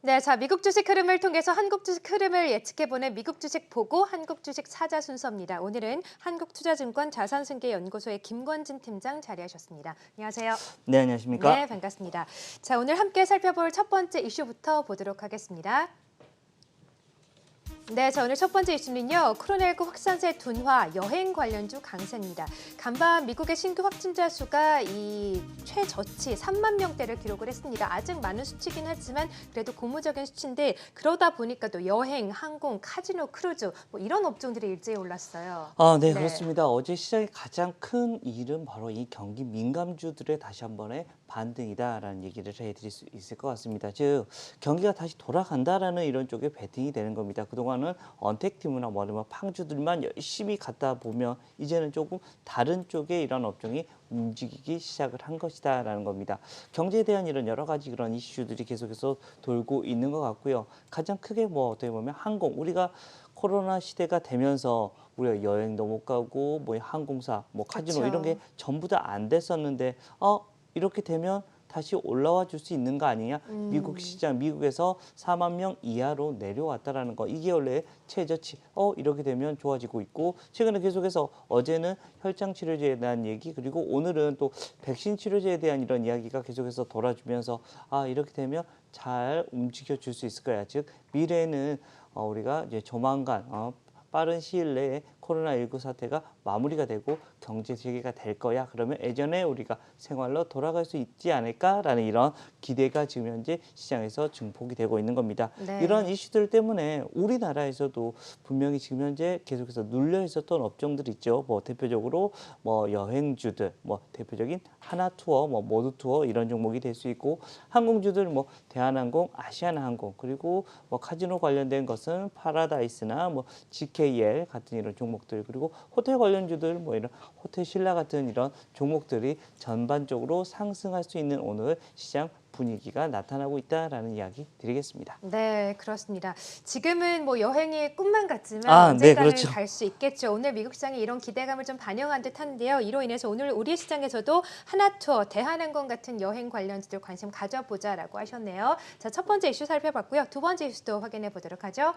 네, 자, 미국 주식 흐름을 통해서 한국 주식 흐름을 예측해보는 미국 주식 보고 한국 주식 사자 순서입니다. 오늘은 한국투자증권 자산승계연구소의 김권진 팀장 자리하셨습니다. 안녕하세요. 네, 안녕하십니까? 네, 반갑습니다. 자, 오늘 함께 살펴볼 첫 번째 이슈부터 보도록 하겠습니다. 네, 자, 오늘 첫 번째 이슈는요. 코로나19 확산세 둔화, 여행 관련주 강세입니다. 간밤 미국의 신규 확진자 수가 이 최저치 3만 명대를 기록을 했습니다. 아직 많은 수치긴 하지만 그래도 고무적인 수치인데 그러다 보니까 또 여행, 항공, 카지노, 크루즈 뭐 이런 업종들이 일제히 올랐어요. 네, 네. 그렇습니다. 어제 시장의 가장 큰 일은 바로 이 경기 민감주들의 다시 한 번의 반등이다라는 얘기를 해드릴 수 있을 것 같습니다. 즉, 경기가 다시 돌아간다라는 이런 쪽에 베팅이 되는 겁니다. 그동안은 언택트무나 뭐냐면 팡주들만 열심히 갖다 보면 이제는 조금 다른 쪽의 이런 업종이 움직이기 시작을 한 것이다라는 겁니다. 경제에 대한 이런 여러 가지 그런 이슈들이 계속해서 돌고 있는 것 같고요. 가장 크게 뭐 어떻게 보면 항공, 우리가 코로나 시대가 되면서 우리가 여행도 못 가고 뭐 항공사, 뭐 카지노 그렇죠. 이런 게 전부 다 안 됐었는데 이렇게 되면 다시 올라와 줄 수 있는 거 아니냐? 미국 시장, 미국에서 4만 명 이하로 내려왔다라는 거. 이게 원래 최저치. 이렇게 되면 좋아지고 있고 최근에 계속해서 어제는 혈장 치료제에 대한 얘기 그리고 오늘은 또 백신 치료제에 대한 이런 이야기가 계속해서 돌아주면서 이렇게 되면 잘 움직여 줄 수 있을 거야. 즉 미래에는 우리가 이제 조만간 빠른 시일 내에 코로나19 사태가 마무리가 되고 경제 재개가 될 거야. 그러면 예전에 우리가 생활로 돌아갈 수 있지 않을까라는 이런 기대가 지금 현재 시장에서 증폭이 되고 있는 겁니다. 네. 이런 이슈들 때문에 우리나라에서도 분명히 지금 현재 계속해서 눌려 있었던 업종들 있죠. 뭐 대표적으로 뭐 여행주들, 뭐 대표적인 하나투어, 뭐 모두투어 이런 종목이 될 수 있고 항공주들 뭐 대한항공, 아시아나항공 그리고 뭐 카지노 관련된 것은 파라다이스나 뭐 GKL 같은 이런 종목들 그리고 호텔 관련주들 뭐 이런 호텔 신라 같은 이런 종목들이 전반적으로 상승할 수 있는 오늘 시장 분위기가 나타나고 있다라는 이야기 드리겠습니다. 네, 그렇습니다. 지금은 뭐 여행이 꿈만 같지만 네, 언젠가는 그렇죠. 갈 수 있겠죠. 오늘 미국 시장이 이런 기대감을 좀 반영한 듯한데요. 이로 인해서 오늘 우리 시장에서도 하나투어, 대한항공 같은 여행 관련주들 관심 가져보자라고 하셨네요. 자, 첫 번째 이슈 살펴봤고요. 두 번째 이슈도 확인해 보도록 하죠.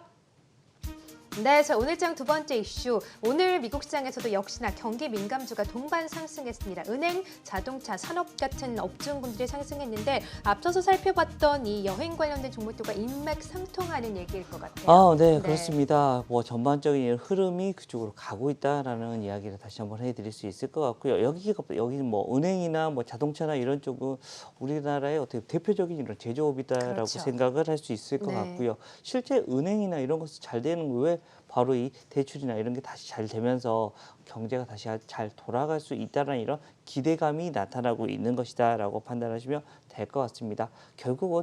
네, 자, 오늘 장 두 번째 이슈. 오늘 미국 시장에서도 역시나 경기 민감주가 동반 상승했습니다. 은행, 자동차, 산업 같은 업종군들이 상승했는데 앞서서 살펴봤던 이 여행 관련된 종목들과 인맥상통하는 얘기일 것 같아요. 네, 그렇습니다. 뭐 전반적인 흐름이 그쪽으로 가고 있다라는 이야기를 다시 한번 해드릴 수 있을 것 같고요. 여기는 뭐 은행이나 뭐 자동차나 이런 쪽은 우리나라의 어떻게 대표적인 이런 제조업이다라고 그렇죠. 생각을 할 수 있을 것 네. 같고요. 실제 은행이나 이런 것이 잘 되는 왜 바로 이 대출이나 이런 게 다시 잘 되면서 경제가 다시 잘 돌아갈 수 있다는 이런 기대감이 나타나고 있는 것이다라고 판단하시면 될 것 같습니다. 결국은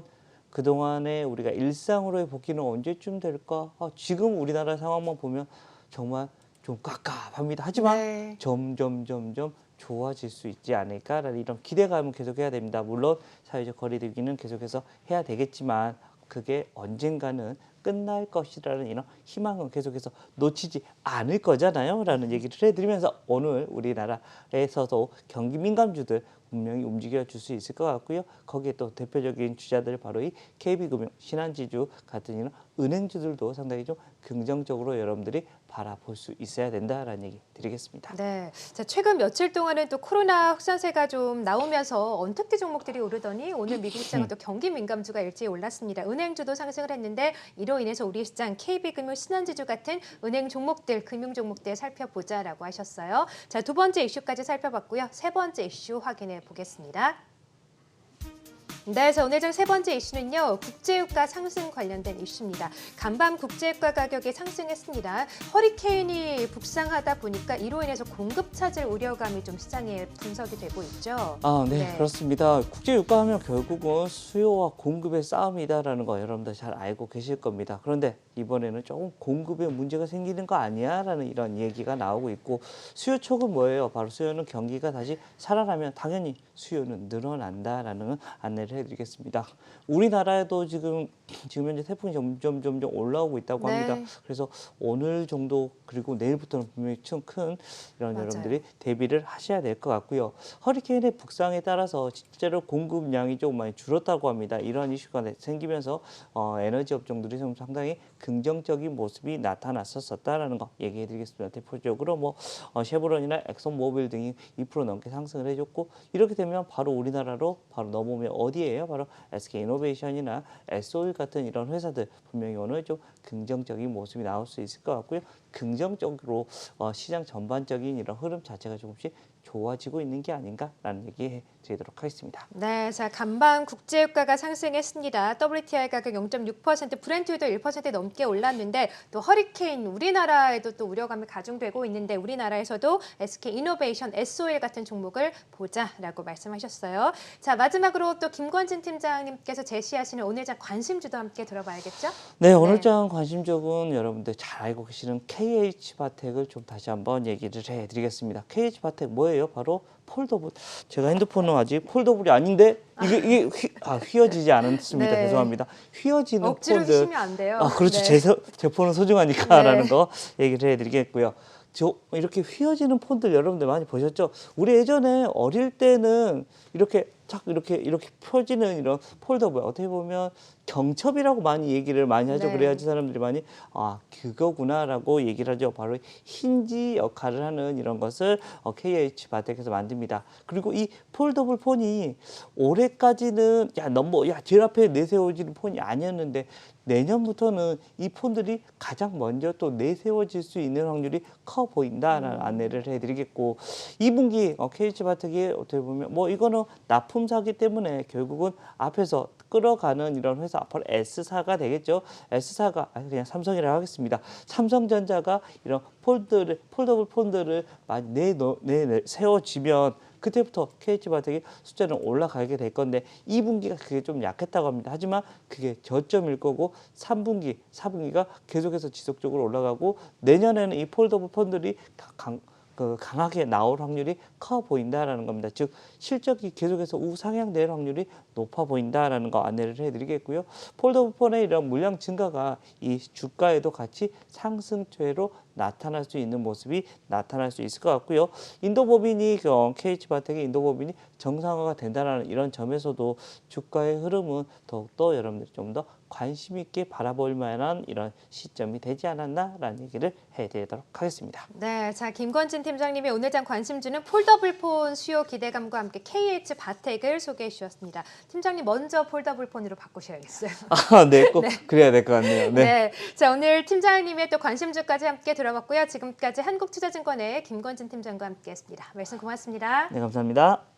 그동안에 우리가 일상으로의 복귀는 언제쯤 될까? 지금 우리나라 상황만 보면 정말 좀 깝깝합니다. 하지만 네. 점점 좋아질 수 있지 않을까라는 이런 기대감은 계속해야 됩니다. 물론 사회적 거리두기는 계속해서 해야 되겠지만 그게 언젠가는 끝날 것이라는 이런 희망은 계속해서 놓치지 않을 거잖아요. 라는 얘기를 해드리면서 오늘 우리나라에서도 경기 민감주들 분명히 움직여 줄 수 있을 것 같고요. 거기에 또 대표적인 주자들 바로 이 KB금융, 신한지주 같은 이런 은행주들도 상당히 좀 긍정적으로 여러분들이 바라볼 수 있어야 된다라는 얘기 드리겠습니다. 네. 자, 최근 며칠 동안은 또 코로나 확산세가 좀 나오면서 언택트 종목들이 오르더니 오늘 미국 시장은 또 경기 민감주가 일제히 올랐습니다. 은행주도 상승을 했는데 이로 인해서 우리 시장 KB금융, 신한지주 같은 은행 종목들, 금융 종목들 살펴보자라고 하셨어요. 자, 두 번째 이슈까지 살펴봤고요. 세 번째 이슈 확인해 보겠습니다. 네, 자, 오늘 장 세 번째 이슈는요. 국제유가 상승 관련된 이슈입니다. 간밤 국제유가 가격이 상승했습니다. 허리케인이 북상하다 보니까 이로 인해서 공급 차질 우려감이 좀 시장에 분석이 되고 있죠. 네, 그렇습니다. 국제유가 하면 결국은 수요와 공급의 싸움이다라는 거 여러분들 잘 알고 계실 겁니다. 그런데 이번에는 조금 공급에 문제가 생기는 거 아니야라는 이런 얘기가 나오고 있고 수요 촉은 뭐예요? 바로 수요는 경기가 다시 살아나면 당연히 수요는 늘어난다라는 안내를 얘기를 해드리겠습니다. 우리나라에도 지금 현재 태풍이 점점 올라오고 있다고 네. 합니다. 그래서 오늘 정도 그리고 내일부터는 분명히 큰 이런 맞아요. 여러분들이 대비를 하셔야 될 것 같고요. 허리케인의 북상에 따라서 실제로 공급량이 조금 많이 줄었다고 합니다. 이런 이슈가 생기면서 에너지 업종들이 좀 상당히 긍정적인 모습이 나타났었다라는 거 얘기해드리겠습니다. 대표적으로 뭐 쉐보론이나 엑선모빌 등이 2% 넘게 상승을 해줬고 이렇게 되면 바로 우리나라로 바로 넘어오면 어디예요? 바로 SK이노베이션이나 S-오일 같은 이런 회사들 분명히 오늘 좀 긍정적인 모습이 나올 수 있을 것 같고요. 긍정적으로 시장 전반적인 이런 흐름 자체가 조금씩 좋아지고 있는 게 아닌가라는 얘기 드리도록 하겠습니다. 네, 자 간밤 국제유가가 상승했습니다. WTI 가격 0.6%, 브렌트유도 1% 넘게 올랐는데 또 허리케인 우리나라에도 또 우려감이 가중되고 있는데 우리나라에서도 SK이노베이션, S-오일 같은 종목을 보자라고 말씀하셨어요. 자 마지막으로 또 김권진 팀장님께서 제시하시는 오늘장 관심주도 함께 들어봐야겠죠? 네, 오늘장 관심적은 여러분들 잘 알고 계시는 KH바텍을 좀 다시 한번 얘기를 해드리겠습니다. KH바텍 뭐예요? 바로 폴더블. 제가 핸드폰은 아직 폴더블이 아닌데 이게 휘어지지 않았습니다. 네. 죄송합니다. 휘어지는 억지로 폴더. 쓰시면 안 돼요. 그렇죠. 네. 제 폰은 소중하니까라는 네. 거 얘기를 해드리겠고요. 이렇게 휘어지는 폰들 여러분들 많이 보셨죠? 우리 예전에 어릴 때는 이렇게 착 이렇게 펴지는 이런 폴더블 어떻게 보면 경첩이라고 많이 얘기를 많이 하죠. 네. 그래야지 사람들이 많이 그거구나라고 얘기를 하죠. 바로 힌지 역할을 하는 이런 것을 KH바텍에서 만듭니다. 그리고 이 폴더블 폰이 올해까지는 제일 앞에 내세워지는 폰이 아니었는데 내년부터는 이 폰들이 가장 먼저 또 내세워질 수 있는 확률이 커 보인다라는 안내를 해드리겠고 2분기 KH바텍이 어떻게 보면 이거는 납품사기 때문에 결국은 앞에서 끌어가는 이런 회사 앞으로 S사가 되겠죠. S사가 그냥 삼성이라고 하겠습니다. 삼성전자가 이런 폴더블 폰들을 많이 세워지면 그때부터 KH바텍이 숫자는 올라가게 될 건데 2분기가 그게 좀 약했다고 합니다. 하지만 그게 저점일 거고 3분기, 4분기가 계속해서 지속적으로 올라가고 내년에는 이 폴더블 폰들이 강하게 나올 확률이 커 보인다라는 겁니다. 즉 실적이 계속해서 우상향될 확률이 높아 보인다라는 거 안내를 해드리겠고요. 폴더블 폰의 이런 물량 증가가 이 주가에도 같이 상승세로 나타날 수 있는 모습이 나타날 수 있을 것 같고요. 인도법인이 KH바텍의 인도법인이 정상화가 된다는 이런 점에서도 주가의 흐름은 더욱더 여러분들이 좀 더 관심 있게 바라볼 만한 이런 시점이 되지 않았나라는 얘기를 해드리도록 하겠습니다. 네, 자 김권진 팀장님이 오늘장 관심주는 폴더블 폰 수요 기대감과 함께 KH바텍을 소개해 주셨습니다. 팀장님 먼저 폴더블 폰으로 바꾸셔야겠어요. 네, 꼭 그래야 될 것 같네요. 네. 네, 자 오늘 팀장님의 또 관심주까지 함께 들어봤고요. 지금까지 한국투자증권의 김권진 팀장과 함께했습니다. 말씀 고맙습니다. 네, 감사합니다.